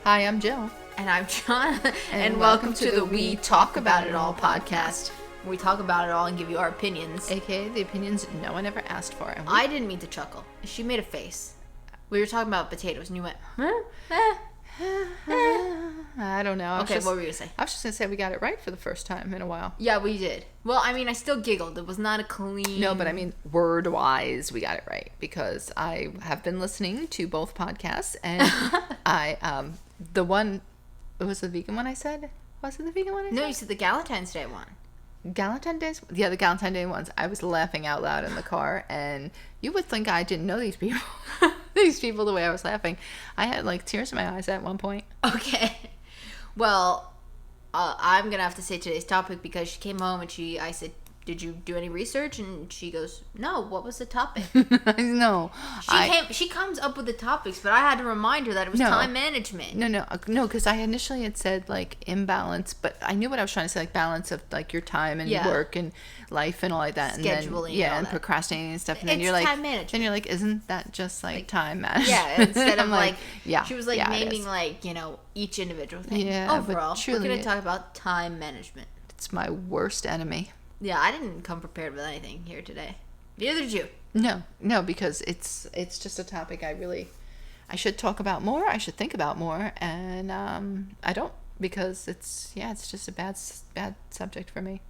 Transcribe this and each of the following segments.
Hi, I'm Jill. And I'm Gianna. And welcome to the We Talk About It All podcast. We talk about it all and give you our opinions. AKA the opinions no one ever asked for. And I didn't mean to chuckle. She made a face. We were talking about potatoes and you went, I don't know. what were you going to say? I was just going to say we got it right for the first time in a while. Yeah, we did. Well, I mean, I still giggled. It was not a clean... No, but I mean, word-wise, we got it right. Because I have been listening to both podcasts. And the one... It was the vegan one I said? Was it the vegan one I said? No, you said the Galentine's Day one. Galentine Days? Yeah, the Galentine Day ones. I was laughing out loud in the car, and you would think I didn't know these people. These people, the way I was laughing. I had, like, tears in my eyes at one point. Okay. Well, I'm going to have to say today's topic because she came home and I said, did you do any research? And she goes, no, what was the topic? No. She comes up with the topics, but I had to remind her that it was time management. No, because I initially had said, like, imbalance, but I knew what I was trying to say, like, balance of, like, your time and work and life and all like that. Scheduling and then, and procrastinating and stuff. And then it's you're like, time management. Then you're like, isn't that just, like time management? Yeah, instead of, like, yeah, she was, like, naming, like, each individual thing. Yeah, overall, we're going to talk about time management. It's my worst enemy. Yeah, I didn't come prepared with anything here today. Neither did you. No, because it's just a topic I should talk about more. I should think about more, and I don't, because it's just a bad subject for me.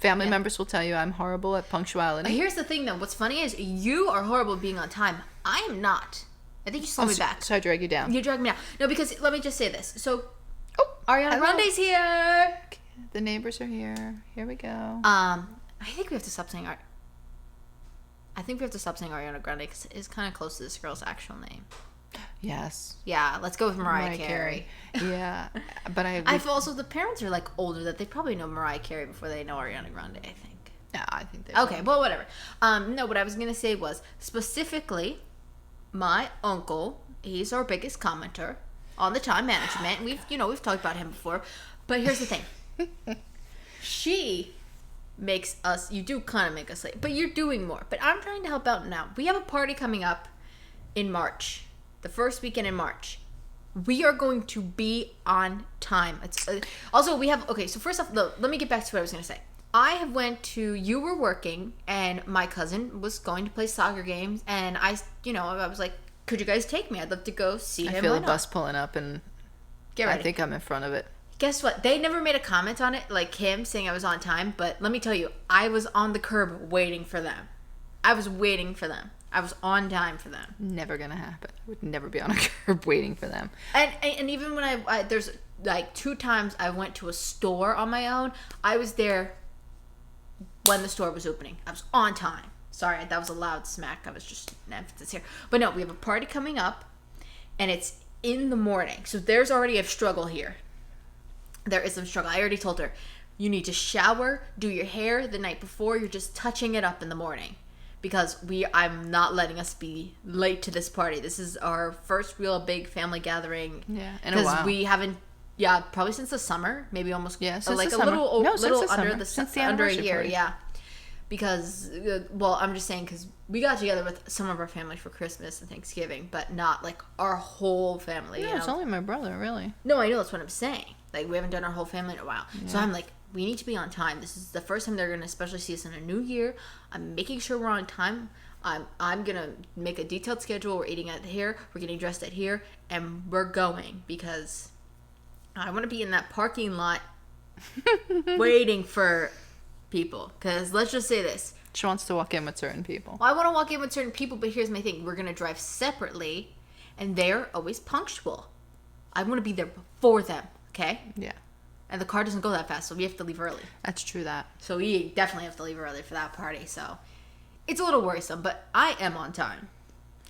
Family members will tell you I'm horrible at punctuality. Here's the thing, though. What's funny is you are horrible at being on time. I am not. I think you saw me back. So I drag you down. You drag me down. No, because let me just say this. So, Ariana hello. Grande's here. The neighbors are here. Here we go. I think we have to stop saying Ariana Grande because it's kind of close to this girl's actual name. Yes. Yeah, let's go with Mariah Carey. Yeah, but I've also, the parents are like older that they probably know Mariah Carey before they know Ariana Grande, I think. Yeah, I think they Okay, well, whatever. No, what I was gonna say was specifically my uncle. He's our biggest commenter on the time management. We've talked about him before, but here's the thing. She makes us, you do kind of make us late, but you're doing more. But I'm trying to help out now. We have a party coming up in March, the first weekend in March. We are going to be on time. It's also, we have, okay, so first off, let me get back to what I was going to say. You were working, and my cousin was going to play soccer games, and I was like, could you guys take me? I'd love to go see him. I feel a bus pulling up, and I think I'm in front of it. Guess what? They never made a comment on it, like him saying I was on time, but let me tell you, I was on the curb waiting for them. I was waiting for them. I was on time for them. Never gonna happen. I would never be on a curb waiting for them. And even when I there's like 2 times I went to a store on my own, I was there when the store was opening. I was on time. Sorry, that was a loud smack. I was just an emphasis here. But no, we have a party coming up, and it's in the morning. So there's already a struggle here. There is some struggle. I already told her, you need to shower, do your hair the night before. You're just touching it up in the morning. Because I'm not letting us be late to this party. This is our first real big family gathering. Yeah, in a while. Because we haven't, probably since the summer. Maybe almost, since like the a summer. little under since the under a anniversary year, party. yeah. Because, I'm just saying, because we got together with some of our family for Christmas and Thanksgiving, but not, like, our whole family. No, it's only my brother, really. No, I know, that's what I'm saying. Like, we haven't done our whole family in a while. Yeah. So I'm like, we need to be on time. This is the first time they're going to especially see us in a new year. I'm making sure we're on time. I'm going to make a detailed schedule. We're eating at here. We're getting dressed at here. And we're going because I want to be in that parking lot waiting for people. Because let's just say this. She wants to walk in with certain people. Well, I want to walk in with certain people, but here's my thing. We're going to drive separately, and they're always punctual. I want to be there before them, okay? Yeah. And the car doesn't go that fast, so we have to leave early. That's true, that. So we definitely have to leave early for that party, so it's a little worrisome, but I am on time.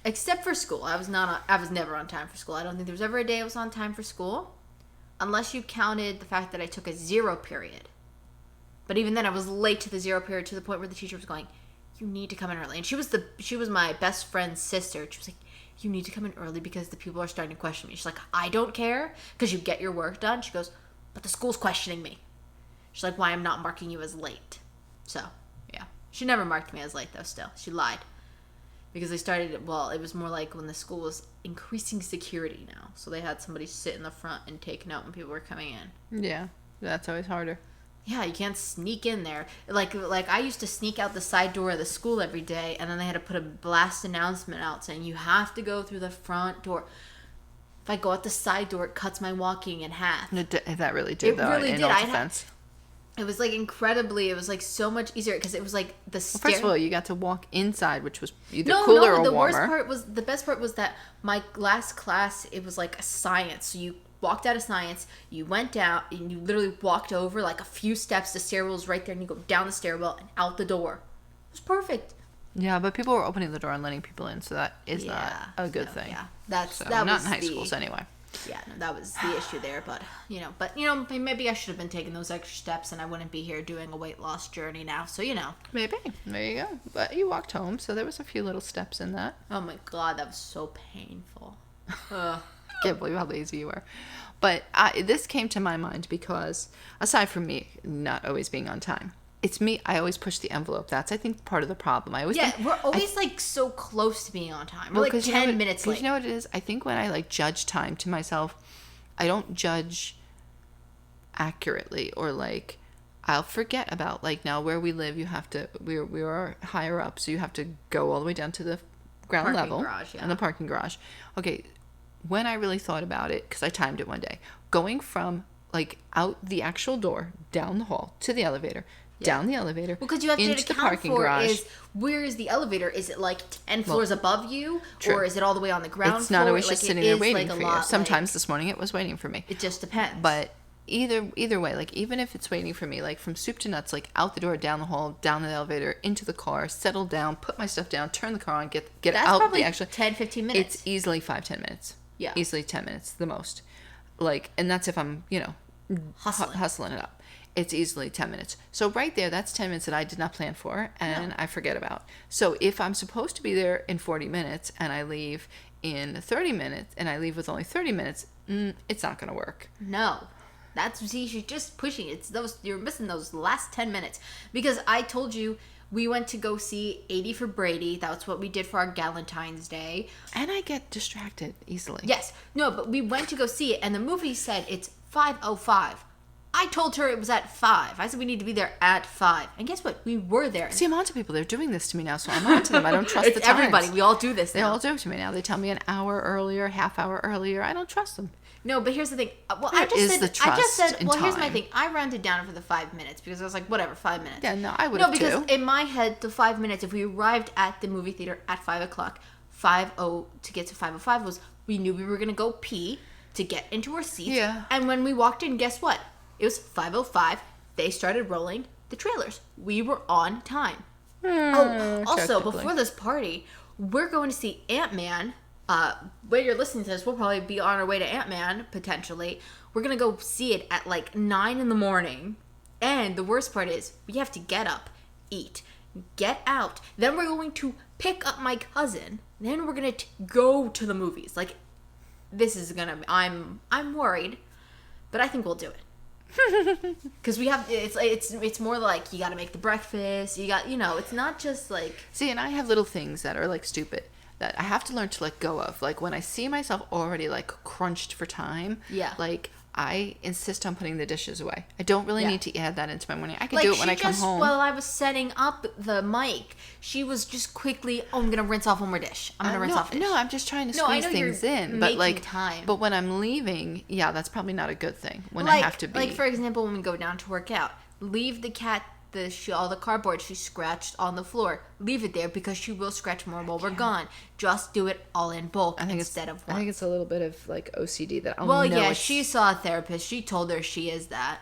Except for school. I was never on time for school. I don't think there was ever a day I was on time for school, unless you counted the fact that I took a 0 period. But even then, I was late to the 0 period to the point where the teacher was going, you need to come in early. And she was my best friend's sister. She was like, you need to come in early because the people are starting to question me. She's like, I don't care because you get your work done. She goes, but the school's questioning me. She's like, why I'm not marking you as late. So, yeah. She never marked me as late, though, still. She lied. because they started. Well, it was more like when the school was increasing security now, so they had somebody sit in the front and take note when people were coming in. Yeah, that's always harder. Yeah, you can't sneak in there. Like I used to sneak out the side door of the school every day, and then they had to put a blast announcement out saying you have to go through the front door. If I go out the side door, it cuts my walking in half. That really did, though. Really in did. all defense. It was like incredibly. It was like so much easier because it was like the Well, first of all, you got to walk inside, which was either no, cooler or the warmer. The best part was that my last class, it was like a science. So you walked out of science, you went down, and you literally walked over like a few steps. The stairwell was right there, and you go down the stairwell and out the door. It was perfect. Yeah, but people were opening the door and letting people in, so that is not a good thing. Yeah, so that not was in high schools anyway. Yeah, no, that was the issue there. But maybe I should have been taking those extra steps, and I wouldn't be here doing a weight loss journey now. So maybe there you go. But you walked home, so there was a few little steps in that. Oh my god, that was so painful. Ugh. Can't believe how lazy you were. But this came to my mind because, aside from me not always being on time, it's me. I always push the envelope. That's, I think, part of the problem. We're always like so close to being on time. We're like 10 minutes late. You know what it is? I think when I like judge time to myself, I don't judge accurately, or like I'll forget about like now where we live. You have to. We are higher up, so you have to go all the way down to the ground level and the parking garage. Okay. When I really thought about it, because I timed it one day, going from like out the actual door, down the hall to the elevator, down the elevator, because you have into to the parking garage. Is where is the elevator? Is it like 10 floors above you, or is it all the way on the ground floor? It's not always just sitting there waiting for you. Sometimes like, this morning it was waiting for me. It just depends. But either way, like even if it's waiting for me, like from soup to nuts, like out the door, down the hall, down the elevator, into the car, settle down, put my stuff down, turn the car on, get That's out probably the actual 10-15 minutes. It's easily 5-10 minutes. Yeah. Easily 10 minutes, the most. Like, and that's if I'm, hustling it up. It's easily 10 minutes. So right there, that's 10 minutes that I did not plan for and I forget about. So if I'm supposed to be there in 40 minutes and I leave in 30 minutes and I leave with only 30 minutes, it's not going to work. No. You're just pushing it. You're missing those last 10 minutes. Because I told you, we went to go see 80 for Brady. That's what we did for our Galentine's Day. And I get distracted easily. Yes. No, but we went to go see it, and the movie said it's 5:05. I told her it was at 5. I said we need to be there at 5. And guess what? We were there. See, I'm on to people. They're doing this to me now, so I'm on to them. I don't trust the times. Everybody. We all do this now. They all do it to me now. They tell me an hour earlier, half hour earlier. I don't trust them. No, but here's the thing. Well, Here's my thing. I rounded down for the 5 minutes because I was like, whatever, 5 minutes. Yeah, no, I would have too. No, because in my head, the 5 minutes, if we arrived at the movie theater at 5 o'clock, 5:00 to get to 5:05 was, we knew we were going to go pee to get into our seats. Yeah. And when we walked in, guess what? It was 5:05. They started rolling the trailers. We were on time. Also, before this party, we're going to see Ant-Man. When you're listening to this, we'll probably be on our way to Ant-Man, potentially. We're going to go see it at like 9 in the morning. And the worst part is, we have to get up, eat, get out. Then we're going to pick up my cousin. Then we're going to go to the movies. Like, this is going to... I'm worried, but I think we'll do it. Because we have... It's more like, you got to make the breakfast. You got... it's not just like... See, and I have little things that are like stupid that I have to learn to let go of. Like when I see myself already like crunched for time, like I insist on putting the dishes away. I don't really need to add that into my morning. I can do it when I come home. While I was setting up the mic, she was just quickly, I'm going to rinse off one more dish. I'm going to rinse off a dish. No, I'm just trying to squeeze things in. But like, time. But when I'm leaving, that's probably not a good thing. When I have to be. Like, for example, when we go down to work out, leave the cat all the cardboard she scratched on the floor. Leave it there because she will scratch more while we're gone. Just do it all in bulk instead of once. I think it's a little bit of like OCD that I'll Well, yeah, she saw a therapist. She told her she is that.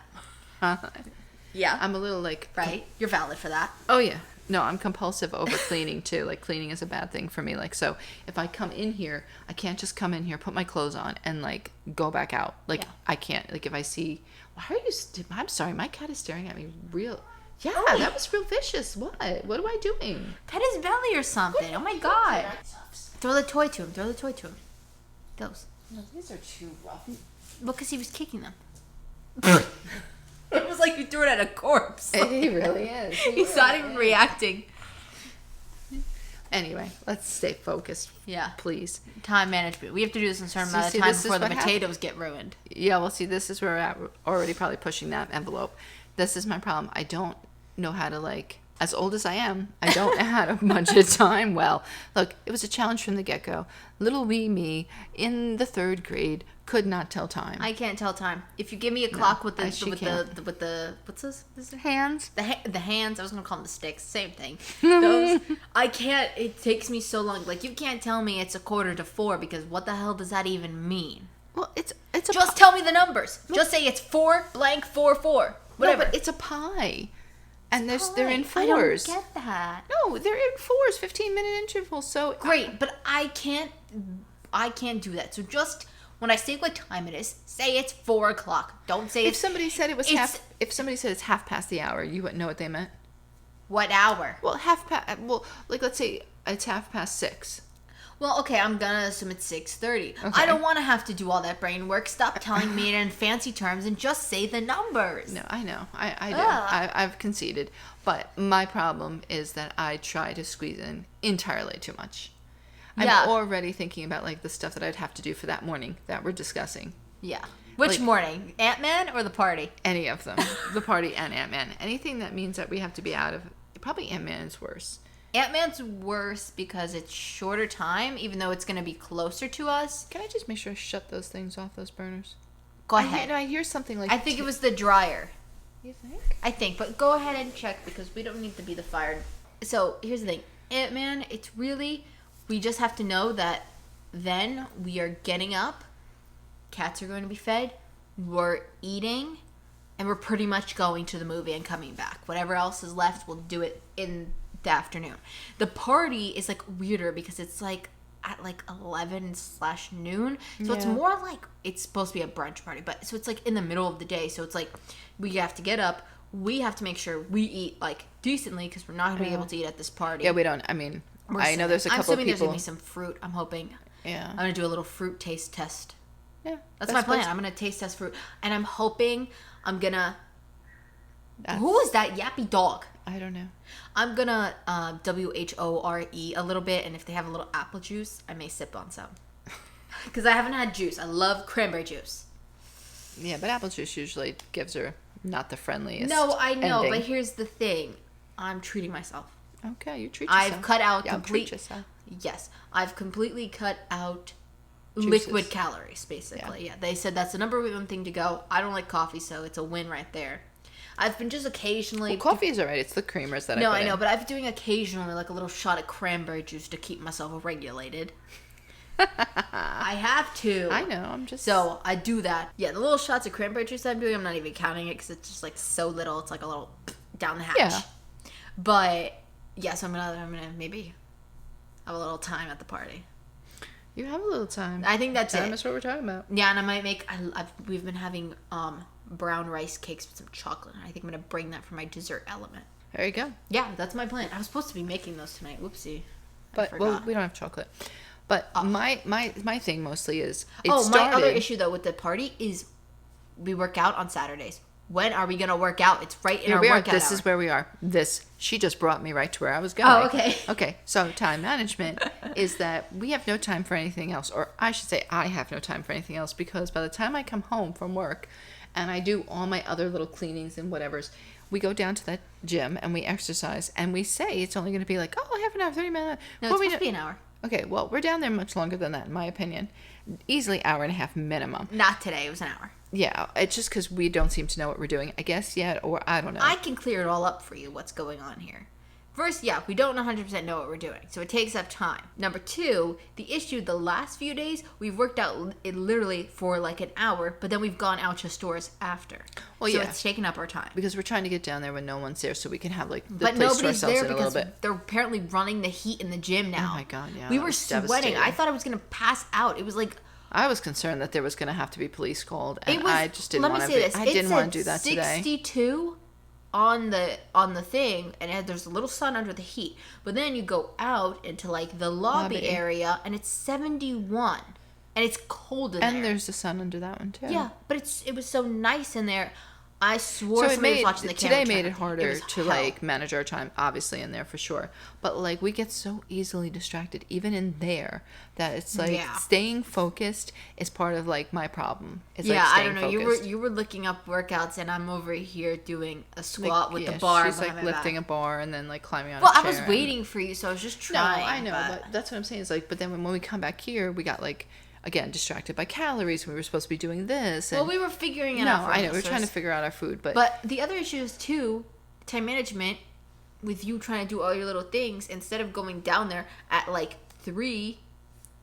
Yeah. I'm a little like... Right? You're valid for that. Oh, yeah. No, I'm compulsive over cleaning too. Like cleaning is a bad thing for me. Like, so if I come in here, I can't just come in here, put my clothes on and like go back out. Like I can't, like if I see, why are you, I'm sorry, my cat is staring at me real. Yeah, that was real vicious. What am I doing? Pet his belly or something. Oh my god. Throw the toy to him. Those. No, these are too rough. Well, because he was kicking them. It was like you threw it at a corpse. He really is. He's not even reacting. Anyway, let's stay focused. Yeah. Please. Time management. We have to do this in a certain amount of see, time this is before the what potatoes get ruined. Yeah, well, see, this is where we're at. We're already probably pushing that envelope. This is my problem. I don't know how to, like, as old as I am, I don't know how to budget time well. Look, it was a challenge from the get-go. Little wee me in the 3rd grade could not tell time. I can't tell time. If you give me a clock with the what's this? Hands? The hands. I was gonna call them the sticks. Same thing. Those I can't. It takes me so long. Like, you can't tell me it's 3:45 because what the hell does that even mean? Well, it's a Just tell me the numbers. Just say it's 4 blank 4 4. Whatever. No, but it's a pie. And they're in 4s. I don't get that. No, they're in 4s, 15-minute intervals. So Great, but I can't do that. So just when I say what time it is, say it's 4 o'clock. Don't say if somebody said it was if somebody said it's half past the hour, you wouldn't know what they meant. What hour? Well, like, let's say it's 6:30. Well, okay, I'm gonna assume it's 6:30. Okay. I don't want to have to do all that brain work. Stop telling me it in fancy terms and just say the numbers. No, I know. I do. I've conceded. But my problem is that I try to squeeze in entirely too much. Yeah. I'm already thinking about, like, the stuff that I'd have to do for that morning that we're discussing. Yeah. Which Like, morning? Ant-Man or the party? Any of them. The party and Ant-Man. Anything that means that we have to be out of... Probably Ant-Man is worse. Ant-Man's worse because it's shorter time, even though it's going to be closer to us. Can I just make sure I shut those things off, those burners? Go ahead. I hear something like... I think it was the dryer. You think? I think, but go ahead and check because we don't need to be the fired. So here's the thing, Ant-Man. It's really, we just have to know that then we are getting up, cats are going to be fed, we're eating, and we're pretty much going to the movie and coming back. Whatever else is left, we'll do it in the afternoon. The party is like weirder because it's like at like 11/noon, so it's more like it's supposed to be a brunch party, but so it's like in the middle of the day, so it's like we have to get up, we have to make sure we eat like decently because we're not gonna be able to eat at this party. Yeah, we don't. I mean, I know there's a couple of assuming people... there's gonna be some fruit. I'm hoping. Yeah. I'm gonna do a little fruit taste test. Yeah. That's my plan. I'm gonna taste test fruit, and I'm hoping I'm gonna. Who is that yappy dog? I don't know. I'm gonna WHORE a little bit, and if they have a little apple juice, I may sip on some. Because I haven't had juice. I love cranberry juice. Yeah, but apple juice usually gives her not the friendliest. No, I know, ending. but here's the thing. I'm treating myself. Okay, you treat yourself. I've cut out treat yourself. Yes, I've completely cut out Juices. liquid calories, basically. Yeah, they said that's the number one thing to go. I don't like coffee, so it's a win right there. I've been just occasionally... Well, coffee is alright. It's the creamers that No, I put I know, in. but I've been doing occasionally like a little shot of cranberry juice to keep myself regulated. I have to. I know, I'm just... So, I do that. Yeah, the little shots of cranberry juice I'm doing, I'm not even counting it because it's just like so little. It's like a little down the hatch. Yeah. But, yeah, so I'm gonna maybe have a little time at the party. You have a little time. I think that's Time it. is what we're talking about. Yeah, and I might make... we've been having brown rice cakes with some chocolate. I think I'm gonna bring that for my dessert element. There you go. Yeah, that's my plan. I was supposed to be making those tonight. Whoopsie. But, well, we don't have chocolate. But my thing mostly is... My other issue, though, with the party is we work out on Saturdays. When are we going to work out? It's right in our workout This hour. is where we are. She just brought me right to where I was going. Oh, okay. Okay, so time management is that we have no time for anything else. Or I should say I have no time for anything else because by the time I come home from work and I do all my other little cleanings and whatevers, we go down to that gym and we exercise and we say it's only going to be like, half an hour, 30 minutes. No, it's supposed to be an hour. Okay, well, we're down there much longer than that, in my opinion. Easily hour and a half minimum. Not today. It was an hour. Yeah, it's just because we don't seem to know what we're doing, I guess, yet, or I don't know. I can clear it all up for you, what's going on here. First, yeah, we don't 100% know what we're doing, so it takes up time. Number two, the issue the last few days, we've worked out it literally for like an hour, but then we've gone out to stores after. Well, so yeah. it's taken up our time. Because we're trying to get down there when no one's there so we can have, like, the But place to nobody's ourselves there in a little because bit. they're apparently running the heat in the gym now. Oh, my God, yeah. We that were was sweating. devastating. I thought I was going to pass out. It was like... I was concerned that there was going to have to be police called, and I just didn't let want me to say this. I It didn't want said to do that today. 62 on the thing, and there's a little sun under the heat. But then you go out into like the lobby area, and it's 71, and it's cold in there. And there's the sun under that one, too. Yeah, but it was so nice in there. I swore So somebody was watching the camera. today made it turn. harder was to hell. like manage our time, obviously in there for sure. But like we get so easily distracted, even in there, that it's like Yeah. staying focused is part of like my problem. It's Yeah, like I staying don't know. focused. You were looking up workouts, and I'm over here doing a squat with yeah, the bar. she's like behind my lifting back. a bar and then like climbing on Well, a I chair. was waiting for you, so I was just No, trying. I know, but that's what I'm saying. Is like, but then when we come back here, we got like again distracted by calories. We were supposed to be doing this. And well, we were figuring it no, out. For I know we're ourselves. trying to figure out our food, But the other issue is too time management. With you trying to do all your little things, instead of going down there at like 3,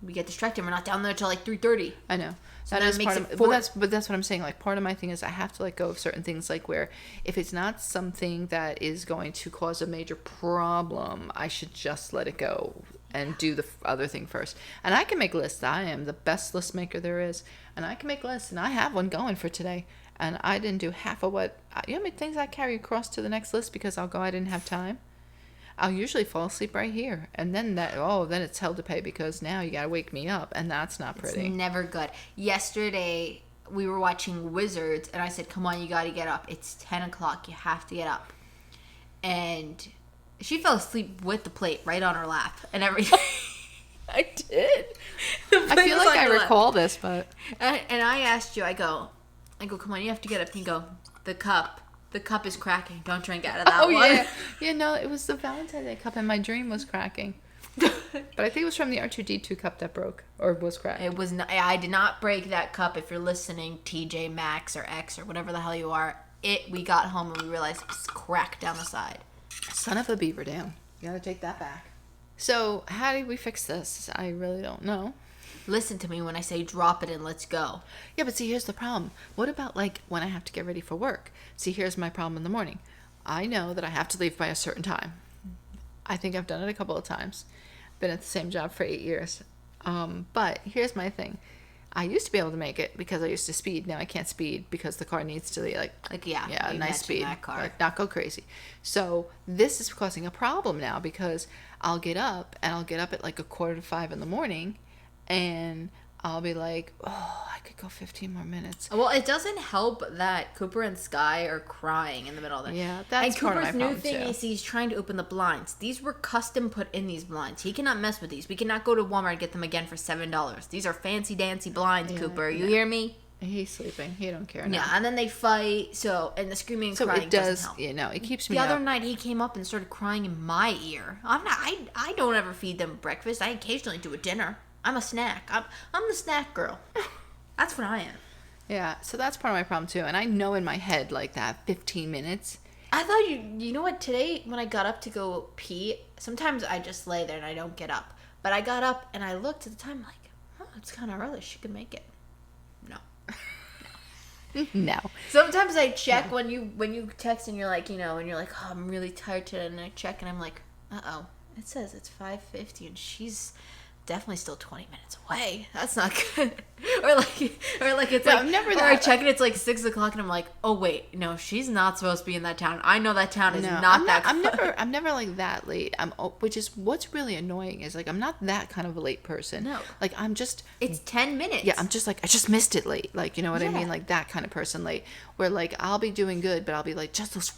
we get distracted. We're not down there until like 3:30. I know. So That that is makes part it of, four- but that's what I'm saying. Like part of my thing is I have to let go of certain things. Like where if it's not something that is going to cause a major problem, I should just let it go and do the other thing first. And I can make lists. I am the best list maker there is, and I can make lists. And I have one going for today. And I didn't do half of what you know how many things I carry across to the next list because I'll go. I didn't have time. I'll usually fall asleep right here, and then then it's hell to pay because now you gotta wake me up, and that's not pretty. It's never good. Yesterday we were watching Wizards, and I said, "Come on, you got to get up. It's 10 o'clock. You have to get up." And she fell asleep with the plate right on her lap and everything. I did. The I plate feel was like on I her lap. recall this, but And I asked you. I go, come on, you have to get up. And you go, the cup is cracking. Don't drink out of that oh one. yeah, no, it was the Valentine's Day cup, and my dream was cracking. But I think it was from the R2D2 cup that broke or was cracked. It was not, I did not break that cup. If you're listening, TJ Maxx or X or whatever the hell you are, we got home and we realized it was cracked down the side. Son of a beaver dam. You gotta take that back. So how do we fix this? I really don't know. Listen to me when I say drop it and let's go. Yeah, but see, here's the problem. What about like when I have to get ready for work? See, here's my problem in the morning. I know that I have to leave by a certain time. I think I've done it a couple of times. Been at the same job for 8 years. But here's my thing. I used to be able to make it because I used to speed. Now I can't speed because the car needs to be Yeah, a you nice mentioned speed, that car. like not go crazy. So this is causing a problem now because I'll get up at like 4:45 in the morning, and I'll be like, oh, I could go 15 more minutes. Well, it doesn't help that Cooper and Sky are crying in the middle of the night. Yeah, that's and part of Cooper's my new problem, thing too. is he's trying to open the blinds. These were custom put in these blinds. He cannot mess with these. We cannot go to Walmart and get them again for $7. These are fancy dancy blinds, Yeah, Cooper. You yeah. hear me? He's sleeping. He don't care Yeah, now. and then they fight. So and the screaming and So crying it does, doesn't help. you know, it keeps me The other up. night he came up and started crying in my ear. I don't ever feed them breakfast. I occasionally do a dinner. I'm a snack. I'm the snack girl. That's what I am. Yeah, so that's part of my problem too. And I know in my head like that 15 minutes. I thought you know what, today when I got up to go pee, sometimes I just lay there and I don't get up. But I got up and I looked at the time like, oh, it's kind of early. She could make it. No. No. Sometimes I check when you text and you're like, you know, and you're like, oh, I'm really tired today, and I check and I'm like, uh-oh, it says it's 5:50 and she's definitely still 20 minutes away. That's not good. or like it's No, like, I'm never or that- I check and it's like 6 o'clock and I'm like, oh wait, no, she's not supposed to be in that town. I know that town is No, not that. I'm never like that late. Which is what's really annoying is like I'm not that kind of a late person. No. Like I'm just It's 10 minutes. yeah, I'm just like I just missed it late. Like you know what I Yeah. mean? Like that kind of person late. Where like I'll be doing good, but I'll be like just those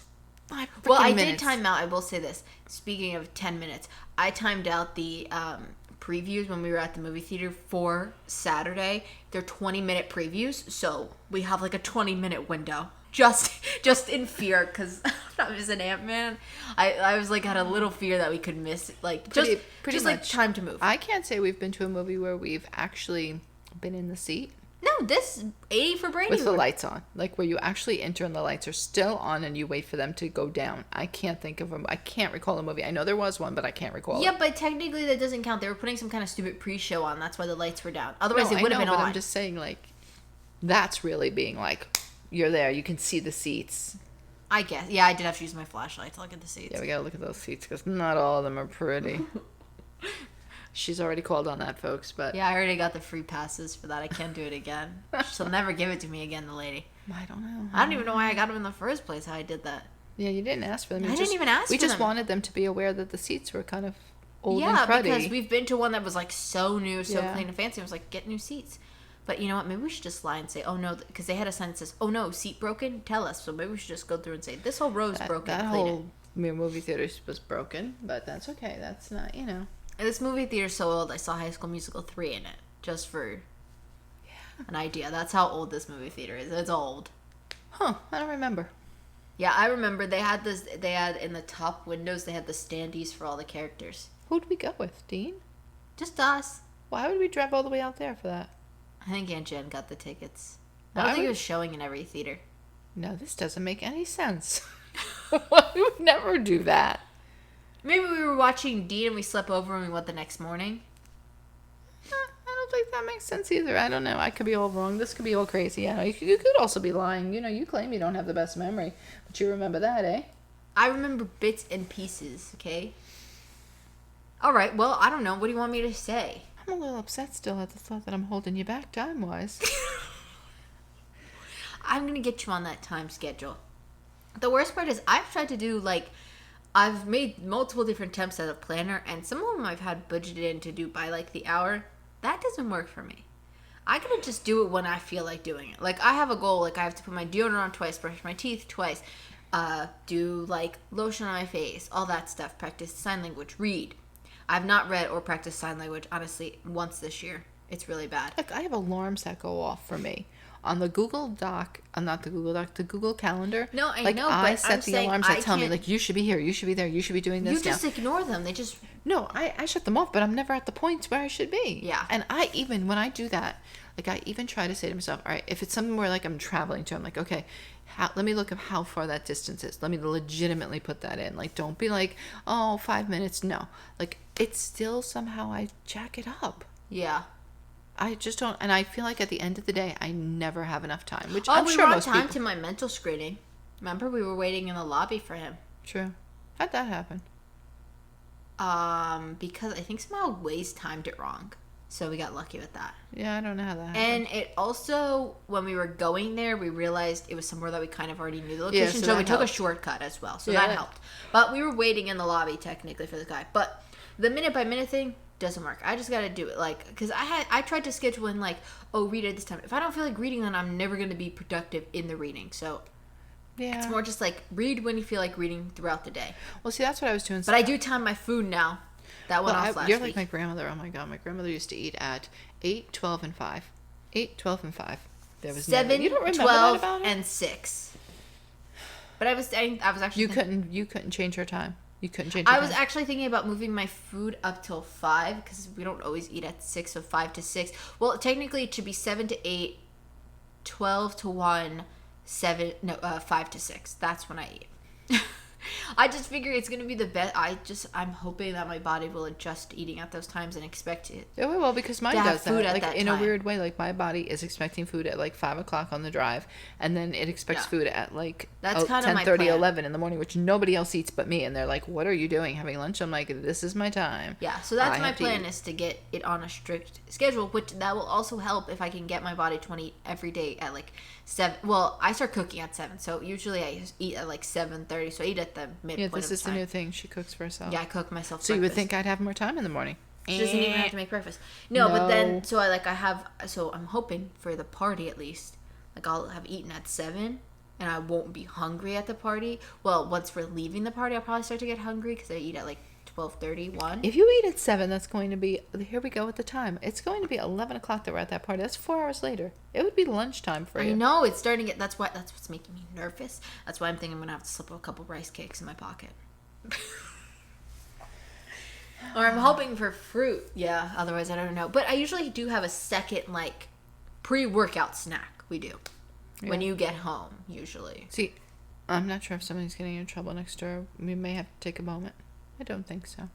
5 freaking Well, I minutes. did time out. I will say this. Speaking of 10 minutes, I timed out the previews when we were at the movie theater for Saturday. They're 20-minute previews, so we have like a 20-minute window. Just in fear, because I'm not missing Ant-Man. I was like had a little fear that we could miss like Pretty just like much. time to move. I can't say we've been to a movie where we've actually been in the seat No, this 80 for Brady. with the lights on. Like where you actually enter and the lights are still on and you wait for them to go down. I can't think of them. I can't recall a movie. I know there was one, but I can't recall Yeah, it. but technically that doesn't count. They were putting some kind of stupid pre-show on. That's why the lights were down. Otherwise, No, it would have I know, been but on. I'm just saying like that's really being like you're there. You can see the seats. I guess. Yeah, I did have to use my flashlight to look at the seats. Yeah, we gotta look at those seats because not all of them are pretty. She's already called on that, folks. But Yeah, I already got the free passes for that. I can't do it again. She'll never give it to me again, the lady. I don't know. I don't even know why I got them in the first place, how I did that. Yeah, you didn't ask for them. I didn't even ask We for just them. wanted them to be aware that the seats were kind of old Yeah, and cruddy. because we've been to one that was like so new, so Yeah. clean and fancy. I was like, get new seats. But you know what? Maybe we should just lie and say, "Oh no," because they had a sign that says, "Oh no, seat broken." Tell us. So maybe we should just go through and say, "This whole row is broken." That Clean it. whole movie theater was broken, but that's okay. That's not, And this movie theater's so old. I saw High School Musical 3 in it, just for an idea. That's how old this movie theater is. It's old. Huh? I don't remember. Yeah, I remember they had this. They had in the top windows. They had the standees for all the characters. Who'd we go with, Dean? Just us. Why would we drive all the way out there for that? I think Aunt Jen got the tickets. I Why don't think it would- was showing in every theater. No, this doesn't make any sense. We would never do that. Maybe we were watching Dean and we slept over and we went the next morning. I don't think that makes sense either. I don't know. I could be all wrong. This could be all crazy. You could also be lying. You claim you don't have the best memory, but you remember that, eh? I remember bits and pieces, okay? All right, well, I don't know. What do you want me to say? I'm a little upset still at the thought that I'm holding you back time-wise. I'm going to get you on that time schedule. The worst part is I've tried to do, I've made multiple different attempts at a planner, and some of them I've had budgeted in to do by, the hour. That doesn't work for me. I gotta just do it when I feel like doing it. I have a goal. I have to put my deodorant on twice, brush my teeth twice, do, lotion on my face, all that stuff, practice sign language, read. I've not read or practiced sign language, honestly, once this year. It's really bad. I have alarms that go off for me. On the Google Doc, not the Google Doc, the Google Calendar. No, I know, I but set I'm the saying alarms that tell me, can't- you should be here, you should be there, you should be doing this You just ignore them. They just... No, I shut them off, but I'm never at the point where I should be. Yeah. And when I do that, I even try to say to myself, all right, if it's something where, I'm traveling to, I'm like, okay, let me look at how far that distance is. Let me legitimately put that in. Don't be 5 minutes. No. It's still somehow I jack it up. Yeah. I just don't, and I feel like at the end of the day, I never have enough time, which Oh, I'm we sure were on most time people... to my mental screening. Remember, we were waiting in the lobby for him. True. How'd that happen? Because I think somehow Waze timed it wrong. So we got lucky with that. Yeah, I don't know how that happened. And it also, when we were going there, we realized it was somewhere that we kind of already knew the location. so so we that took a helped. shortcut as well. So Yeah. that helped. But we were waiting in the lobby, technically, for the guy. But the minute by minute thing doesn't work. I just got to do it. Because I tried to schedule in, read at this time. If I don't feel like reading, then I'm never going to be productive in the reading. So yeah. it's more just read when you feel like reading throughout the day. Well, see, that's what I was doing. But I do time my food now. That went off last You're week. like my grandmother. Oh my God, my grandmother used to eat at 8, 12, and 5. 8, 12, and 5. There was 7, you don't remember 12, that about it? and 6. But I was actually... You couldn't change her time. You couldn't change. I was actually thinking about moving my food up till 5 because we don't always eat at 6, so 5 to 6. Well, technically it should be 7 to 8, 12 to 1, 5 to 6. That's when I eat. I just figure it's gonna be the best. I'm hoping that my body will adjust to eating at those times and expect it. Yeah, well, because mine to have does food that. at that in a time. weird way. My body is expecting food at 5 o'clock on the drive, and then it expects Yeah. food at That's kinda my 10:30, plan. 11 in the morning, which nobody else eats but me. And they're like, "What are you doing? Having lunch?" I'm like, "This is my time." Yeah, so that's I my have to plan eat. is to get it on a strict schedule, which that will also help if I can get my body to eat every day at 7. Well, I start cooking at 7, so usually I eat at 7:30. So I eat at the midpoint. Yeah, this of is the the time. new thing. She cooks for herself. Yeah, I cook myself. So you would breakfast. think I'd have more time in the morning. She doesn't even have to make breakfast. No, but No. then so I'm hoping for the party at least. I'll have eaten at 7, and I won't be hungry at the party. Well, once we're leaving the party, I'll probably start to get hungry because I eat at 12:30, 1. If you eat at 7, that's going to be, here we go with the time. It's going to be 11 o'clock that we're at that party. That's 4 hours later. It would be lunchtime for you. I know it's starting to get. That's what's making me nervous. That's why I'm thinking I'm gonna have to slip a couple rice cakes in my pocket. Or I'm hoping for fruit. Yeah. Otherwise, I don't know. But I usually do have a second pre-workout snack. We do when Yeah. you get home. Usually. See, I'm not sure if somebody's getting in trouble next door. We may have to take a moment. I don't think so.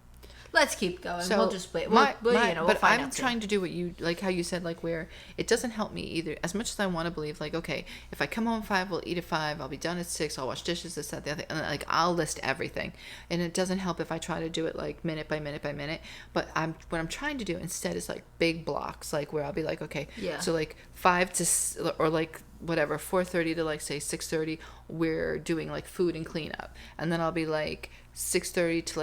Let's keep going. So We'll just wait. but We'll find I'm out soon. trying to do what you how you said, where it doesn't help me either. As much as I want to believe, okay, if I come home at 5, we'll eat at 5. I'll be done at 6. I'll wash dishes, this, that, the other, and I'll list everything. And it doesn't help if I try to do it minute by minute by minute. But what I'm trying to do instead is big blocks, where I'll be okay, Yeah. so 5 to or whatever 4:30 to say 6:30, we're doing food and cleanup, and then I'll be 6:30 to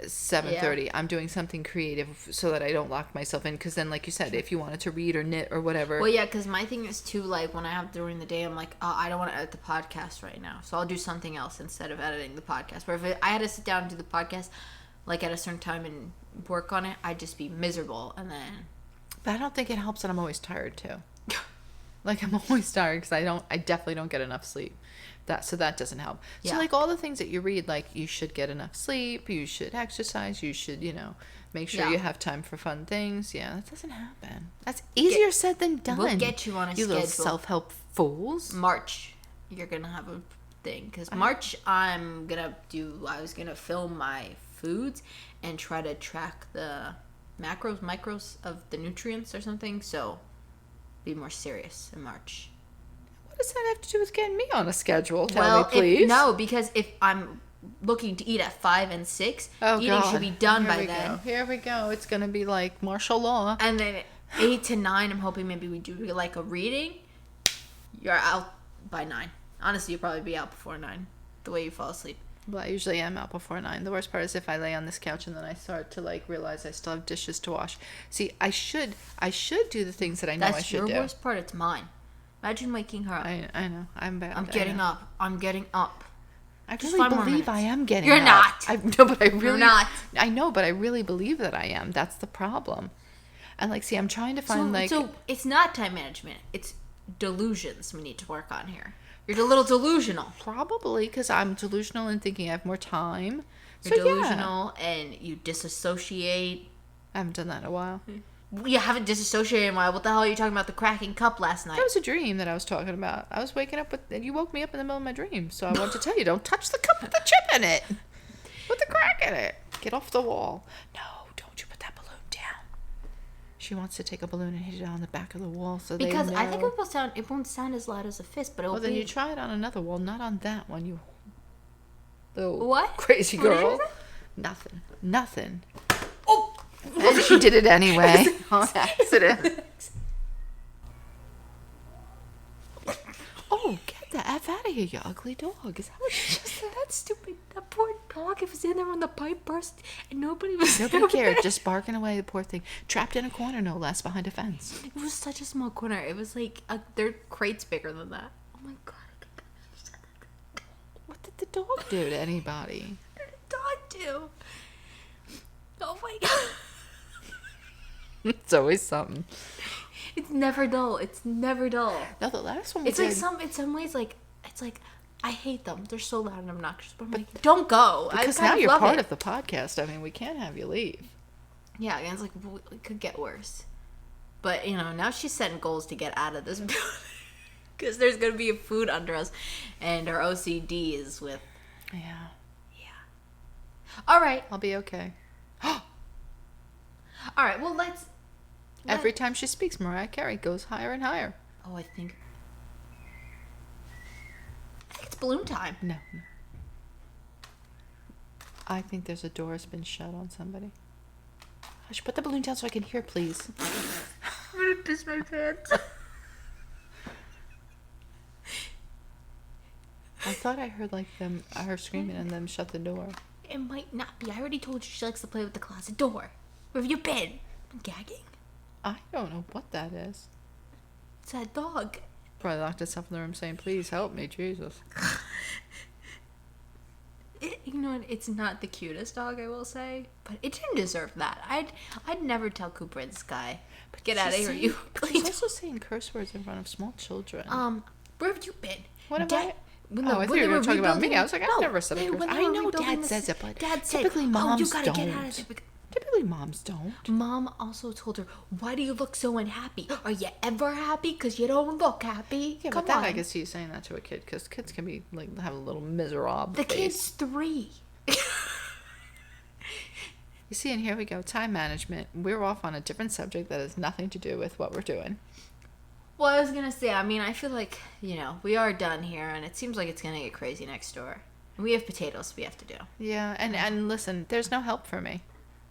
7:30. I'm doing something creative so that I don't lock myself in. Because then, like you said, if you wanted to read or knit or whatever. Well, yeah, because my thing is too, like, when I have during the day, I'm like, oh, I don't want to edit the podcast right now. So I'll do something else instead of editing the podcast. But if I had to sit down and do the podcast, like, at a certain time and work on it, I'd just be miserable. And then... But I don't think it helps that I'm always tired, too. Like, I'm always tired because I definitely don't get enough sleep. So that doesn't help. Yeah. So, like, all the things that you read, like, you should get enough sleep, you should exercise, you should, make sure you have time for fun things. Yeah, that doesn't happen. That's easier said than done. We'll get you on a schedule. You little self-help fools. March, you're going to have a thing. Because March, I was going to film my foods and try to track the micros of the nutrients or something. So, be more serious in March. What does that have to do with getting me on a schedule? Tell me, please. Because if I'm looking to eat at 5 and 6, eating should be done by then. Here we go. It's going to be like martial law. And then 8 to 9, I'm hoping maybe we do like a reading. You're out by 9. Honestly, you'll probably be out before 9, the way you fall asleep. Well, I usually am out before 9. The worst part is if I lay on this couch and then I start to like realize I still have dishes to wash. See, I should do the things that I know I should do. That's your worst part. It's mine. Imagine waking her up. I know. I'm bad. I'm getting up. I really believe I am getting You're up. You're not. I know, but I really believe that I am. That's the problem. And like, see, I'm trying to find So it's not time management. It's delusions we need to work on here. You're a little delusional. Probably because I'm delusional in thinking I have more time. You're delusional and you disassociate. I haven't done that in a while. You haven't disassociated in a while. What the hell are you talking about? The cracking cup last night? That was a dream that I was talking about. I was waking up and you woke me up in the middle of my dream. So I want to tell you, don't touch the cup with the chip in it. With the crack in it. Get off the wall. No, don't you put that balloon down. She wants to take a balloon and hit it on the back of the wall because I think it won't sound as loud as a fist, but it'll then you try it on another wall, not on that one, you what? Crazy girl. Nothing. Oh! And she did it anyway. On accident. Oh, get the F out of here, you ugly dog. Is that what you just said? That stupid, that poor dog. It was in there when the pipe burst and nobody cared. Just barking away, the poor thing. Trapped in a corner, no less, behind a fence. It was such a small corner. It was like, their crate's bigger than that. Oh my god. What did the dog do to anybody? What did the dog do? Oh my god. It's always something. It's never dull. No, the last one was in some ways, like, it's like, I hate them. They're so loud and obnoxious. But I'm like, don't go. Because now you're part of the podcast. I mean, we can't have you leave. Yeah, and it's like, it could get worse. But, now she's setting goals to get out of this building. Because there's going to be food under us. And her OCD is with... Yeah. All right. I'll be okay. All right, well, let's... Every time she speaks, Mariah Carey goes higher and higher. Oh, I think it's balloon time. No. I think there's a door that's been shut on somebody. Hush, put the balloon down so I can hear, please. I'm going to piss my pants. I thought I heard her screaming and them shut the door. It might not be. I already told you she likes to play with the closet door. Where have you been? I'm gagging. I don't know what that is. It's that dog. Probably locked itself in the room saying, please help me, Jesus. You know what? It's not the cutest dog, I will say. But it didn't deserve that. I'd never tell Cooper and Sky, but get out of here, you. She's also saying curse words in front of small children. Where have you been? What am I? I thought you were going to talk about me. I was like, I've never said a curse. I know Dad says it, but typically moms don't. Typically, moms don't. Mom also told her, why do you look so unhappy? Are you ever happy? Because you don't look happy. Yeah, but I guess he's saying that to a kid, because kids can be, have a little miserable The kid's 3. You see, and here we go. Time management. We're off on a different subject that has nothing to do with what we're doing. Well, I was going to say, I feel like, we are done here, and it seems like it's going to get crazy next door. We have potatoes we have to do. Yeah, and listen, there's no help for me.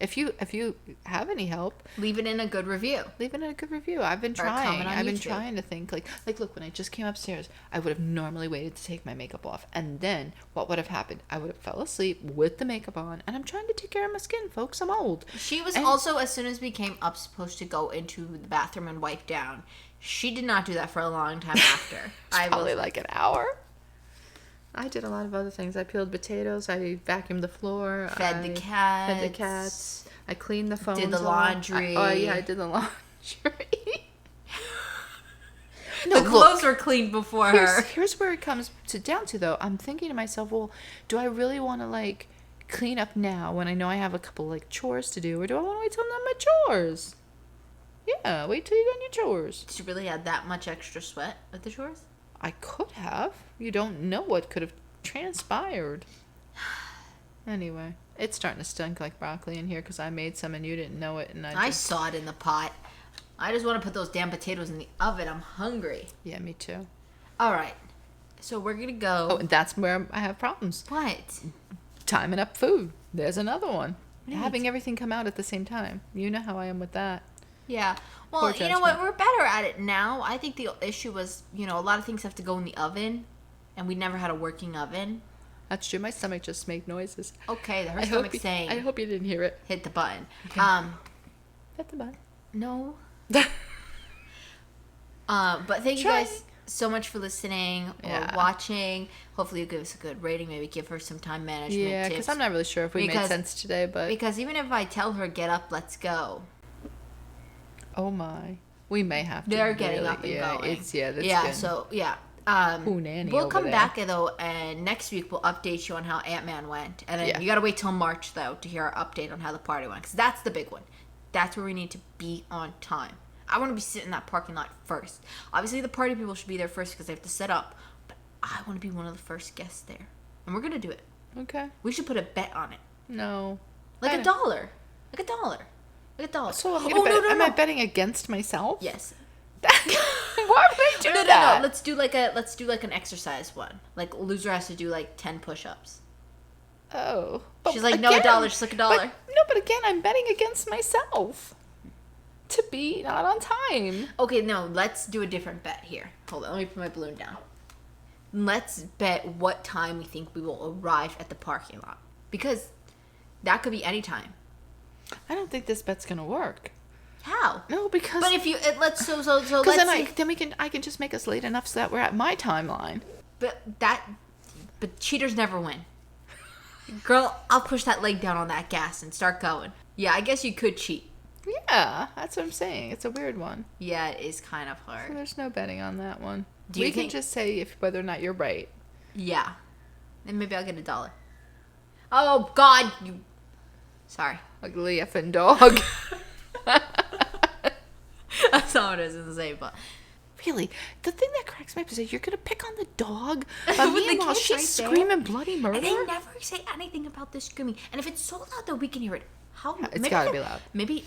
If you have any help, Leave it in a good review. leave it in a good review. I've been Or trying. comment on I've been YouTube. trying to think like look, when I just came upstairs, I would have normally waited to take my makeup off, and then what would have happened? I would have fell asleep with the makeup on, and I'm trying to take care of my skin, folks. I'm old. She was And- also, as soon as we came up, supposed to go into the bathroom and wipe down. She did not do that for a long time after. Probably like an hour. I did a lot of other things. I peeled potatoes. I vacuumed the floor. Fed the cats. Fed the cats. I cleaned the phones. Did the off. laundry. Oh yeah, I did the laundry. The clothes were cleaned before her. Here's where it comes down to though. I'm thinking to myself, well, do I really want to like clean up now when I know I have a couple like chores to do, or do I want to wait till I'm done my chores? Yeah, wait till you're done your chores. Did you really add that much extra sweat with the chores? I could have. You don't know what could have transpired. Anyway, it's starting to stink like broccoli in here because I made some and you didn't know it, and I saw it in the pot. I just want to put those damn potatoes in the oven. I'm hungry. Yeah, me too. All right. So we're going to go. Oh, and that's where I have problems. What? Timing up food. There's another one. Right. Having everything come out at the same time. You know how I am with that. Yeah. Well, Poor you know what? judgment. We're better at it now. I think the issue was, a lot of things have to go in the oven, and we never had a working oven. That's true. My stomach just made noises. Okay, her I stomach's hope saying, I hope you didn't hear it. hit the button. Okay. Hit the button. No. But thank you Trying. guys so much for listening or Yeah. watching. Hopefully you'll give us a good rating. Maybe give her some time management Yeah, tips. because I'm not really sure if we made Because- sense today, but Because even if I tell her, get up, let's go. oh my, we may have to. They're getting really, up and yeah, going. That's yeah, good. so, yeah. Ooh, nanny We'll over come there. back, though, and next week we'll update you on how Ant-Man went. And then Yeah. you got to wait till March, though, to hear our update on how the party went. Because that's the big one. That's where we need to be on time. I want to be sitting in that parking lot first. Obviously, the party people should be there first because they have to set up. But I want to be one of the first guests there. And we're going to do it. Okay. We should put a bet on it. No. Like I a don't- dollar. Like a dollar. Like a dollar. So I'm gonna bet. Am I betting against myself? Yes. Why would I do No. that? Let's do like an exercise one. Like loser has to do like 10 push-ups. Oh. But She's like, no, a dollar. She's like, a dollar. But again, I'm betting against myself to be not on time. Okay, no, let's do a different bet here. Hold on, let me put my balloon down. Let's bet what time we think we will arrive at the parking lot. Because that could be any time. I don't think this bet's gonna work. How? No, because But if you let's because let's then see. I can just make us late enough so that we're at my timeline. But cheaters never win. Girl, I'll push that leg down on that gas and start going. Yeah, I guess you could cheat. Yeah, that's what I'm saying. It's a weird one. Yeah, it is kind of So hard. there's no betting on that one. Do you We can think- just say if whether or not you're right. Yeah. Then maybe I'll get a dollar. Oh God, you. Sorry. Ugly effing dog. That's not what I was gonna say, but Really, the thing that cracks me up is that you're gonna pick on the dog, but With the meanwhile kids she's right there. screaming bloody murder. and they never say anything about the screaming. And if it's so loud that we can hear it, how? It's maybe gotta they're- be loud. Maybe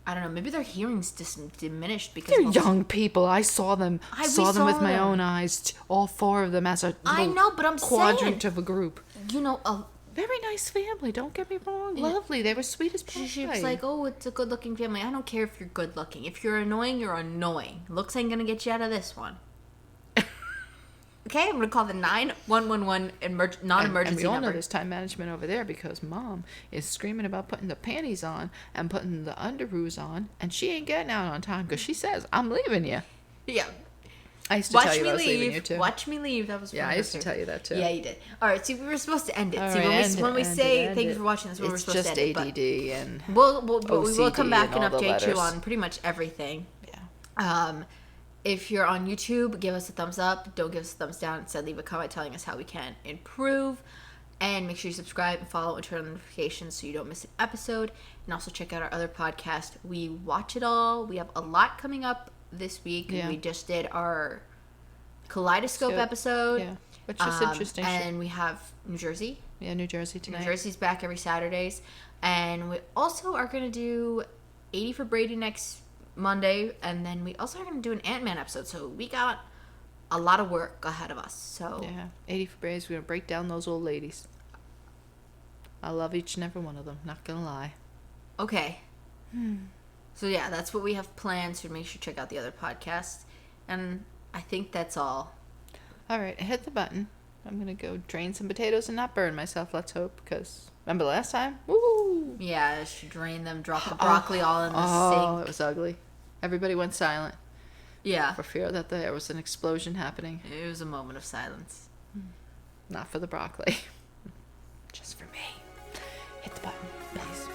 I don't know. Maybe their hearing's diminished because They're of all this- young people. I saw them. We Saw them with saw my them. own eyes. All four of them as a I little know, but I'm quadrant saying, of a group. you know, Very nice family. Don't get me wrong. Lovely. They were sweet as pie. she was like, "Oh, it's a good-looking family." I don't care if you're good-looking. If you're annoying, you're annoying. Looks ain't gonna get you out of this one. Okay, I'm gonna call the 911 non-emergency and we all know number. there's time management over there because mom is screaming about putting the panties on and putting the underoos on, and she ain't getting out on time because she says, "I'm leaving you." Yeah. I used to Watch tell you me I was leaving you leave. too. Watch me leave. That was Yeah, from I her used to too. tell you that too. Yeah, you did. All right, see, we were supposed to end it. All See, right, when we end say it. thank you for watching, that's when we're It's supposed just to end it. ADD and But we will come OCD back and and all the update you letters. on pretty much everything. yeah. If you're on YouTube, give us a thumbs up. Don't give us a thumbs down. Instead, leave a comment telling us how we can improve. And make sure you subscribe and follow and turn on notifications so you don't miss an episode. And also check out our other podcast, We Watch It All. We have a lot coming up this week. Yeah. We just did our Kaleidoscope So- episode. Yeah, which is interesting. And we have New Jersey. Yeah, New Jersey tonight. New Jersey's back every Saturdays. And we also are going to do 80 for Brady next Monday. And then we also are going to do an Ant-Man episode. So we got a lot of work ahead of us. So Yeah, 80 for Braves. We're gonna break down those old ladies. I love each and every one of them. Not gonna lie. Okay. So yeah, that's what we have planned. So make sure to check out the other podcasts. And I think that's all. All right, I hit the button. I'm gonna go drain some potatoes and not burn myself. Let's hope, because remember last time? Woo! Yeah, I should drain them, drop the broccoli all in the Oh, it sink. was ugly. Everybody went silent Yeah. for fear that there was an explosion happening. It was a moment of silence. Not for the broccoli. Just for me. Hit the button, please.